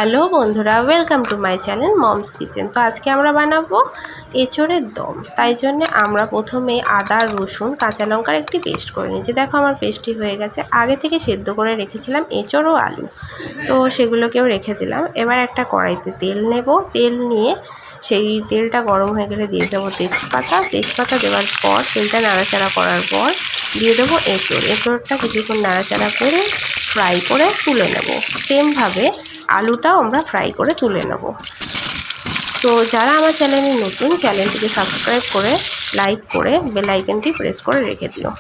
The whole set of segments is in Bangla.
হ্যালো বন্ধুরা, welcome to my channel moms kitchen. তো আজকে আমরা বানাবো এঁচোড়ের দম। তাই জন্য আমরা প্রথমে আদা, রসুন, কাঁচা লঙ্কার একটি পেস্ট করে নিয়েছি। দেখো আমার পেস্টটি হয়ে গেছে। আগে থেকে সেদ্ধ করে রেখেছিলাম এঁচোড় ও আলু, তো সেগুলোকেও রেখে দিলাম। এবার একটা কড়াইতে তেল নেব। তেল নিয়ে সেই তেলটা গরম হয়ে গেলে দিয়ে দেবো তেজপাতা দেওয়ার পর তেলটা নাড়াচাড়া করার পর দিয়ে দেবো এঁচোড়টা কিছুক্ষণ নাড়াচাড়া করে ফ্রাই করে তুলে নেব। সেমভাবে আলুটাও আমরা ফ্রাই করে তুলে নেব। তো যারা আমার চ্যানেলে নতুন, চ্যানেলটিকে সাবস্ক্রাইব করে লাইক করে বেল আইকনটি প্রেস করে রেখে দিও।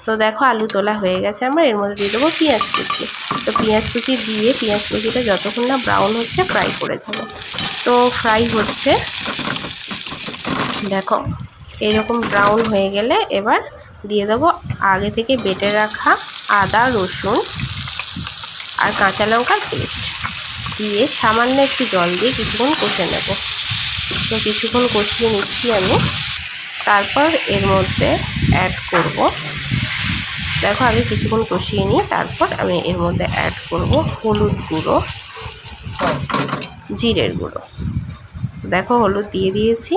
তো দেখো আলু তোলা হয়ে গেছে আমার। এর মধ্যে দিয়ে দেবো পেঁয়াজ কুচি। তো পেঁয়াজ কুচি দিয়ে পেঁয়াজ কুচিটা যতক্ষণ না ব্রাউন হচ্ছে ফ্রাই করে দেবো। তো ফ্রাই হচ্ছে, দেখো এরকম ব্রাউন হয়ে গেলে এবার দিয়ে দেবো আগে থেকে বেটে রাখা আদা, রসুন আর কাঁচা লঙ্কার পেস্ট দিয়ে সামান্য একটু জল দিয়ে কিছুক্ষণ কষে নেব। তো কিছুক্ষণ কষিয়ে নিচ্ছি আমি। তারপর এর মধ্যে অ্যাড করব, দেখো আগে কিছুক্ষণ কষিয়ে নিই, তারপর আমি এর মধ্যে অ্যাড করব হলুদ গুঁড়ো, জিরের গুঁড়ো। দেখো হলুদ দিয়ে দিয়েছি,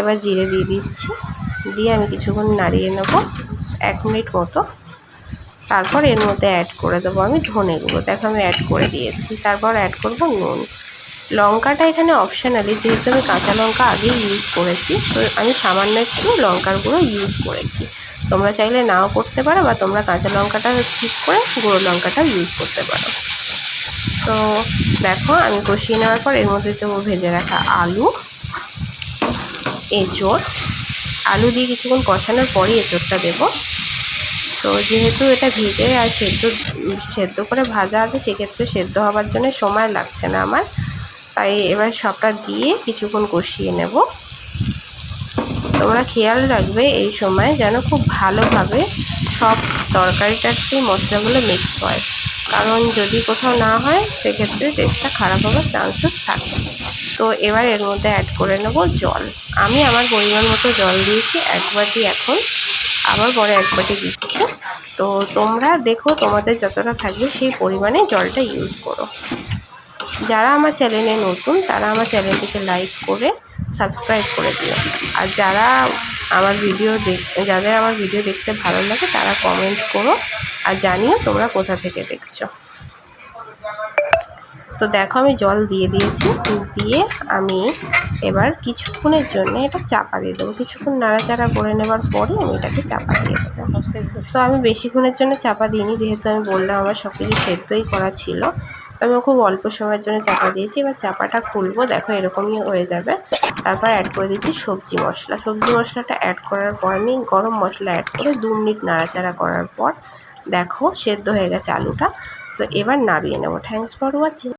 এবার জিরে দিয়ে দিচ্ছি, দিয়ে আমি কিছুক্ষণ নাড়িয়ে নেব 1 মিনিট মতো। তারপর এর মধ্যে অ্যাড করে দেবো আমি ধনে গুঁড়ো। দেখো আমি অ্যাড করে দিয়েছি। তারপর অ্যাড করব নুন। লঙ্কাটা এখানে অপশনালি, যেহেতু আমি কাঁচা লঙ্কা আগেই ইউজ করেছি, তো আমি সামান্য একটু লঙ্কার গুঁড়ো ইউজ করেছি। তোমরা চাইলে নাও করতে পারো, বা তোমরা কাঁচা লঙ্কাটা স্কিপ করে গুঁড়ো লঙ্কাটা ইউজ করতে পারো। তো দেখো আমি কষিয়ে নেওয়ার পর এর মধ্যে দেবো ভেজে রাখা আলু, এঁচোড়। আলু দিয়ে কিছুক্ষণ কষানোর পরই এঁচোড়টা দেবো। তো যেহেতু এটা ভেজে আর সেদ্ধ করে ভাজা আছে, সেক্ষেত্রে সেদ্ধ হওয়ার জন্য সময় লাগছে না আমার। তাই এবার সবটা দিয়ে কিছুক্ষণ কষিয়ে নেব। তোমরা খেয়াল রাখবে এই সময় যেন খুব ভালোভাবে সব তরকারিটার মশলাগুলো মিক্স হয়, কারণ যদি কোথাও না হয় সেক্ষেত্রে টেস্টটা খারাপ হওয়ার চান্সেস থাকে। তো এবার এর মধ্যে অ্যাড করে নেব জল। আমি আমার পরিমাণ মতো জল দিয়েছি 1 বাটি, এখন আবার পরে 1 বাটি দিচ্ছি। তো তোমরা দেখো তোমাদের যতটা থাকবে সেই পরিমাণে জলটা ইউজ করো। যারা আমার চ্যানেলে নতুন তারা আমার চ্যানেলটিকে লাইক করে সাবস্ক্রাইব করে দিও। আর যাদের আমার ভিডিও দেখতে ভালো লাগে তারা কমেন্ট করো আর জানিও তোমরা কোথা থেকে দেখছো। তো দেখো আমি জল দিয়ে দিয়েছি, দিয়ে আমি এবার কিছুক্ষণের জন্য এটা চাপা দিয়ে দেবো। কিছুক্ষণ নাড়াচাড়া করে নেবার পরে আমি এটাকে চাপা দিয়ে দেবো। তো আমি বেশিক্ষণের জন্য চাপা দিইনি, যেহেতু আমি বললাম আমার সব কিছু সেদ্ধই করা ছিল। আমি খুব অল্প সময়ের জন্য চাপা দিয়েছি। এবার চাপাটা খুলবো, দেখো এরকমই হয়ে যাবে। তারপর অ্যাড করে দিচ্ছি সবজি মশলাটা অ্যাড করার পর আমি গরম মশলা অ্যাড করে 2 মিনিট নাড়াচাড়া করার পর দেখো সেদ্ধ হয়ে গেছে আলুটা। তো এবার নামিয়ে নেবো। Thanks for watching.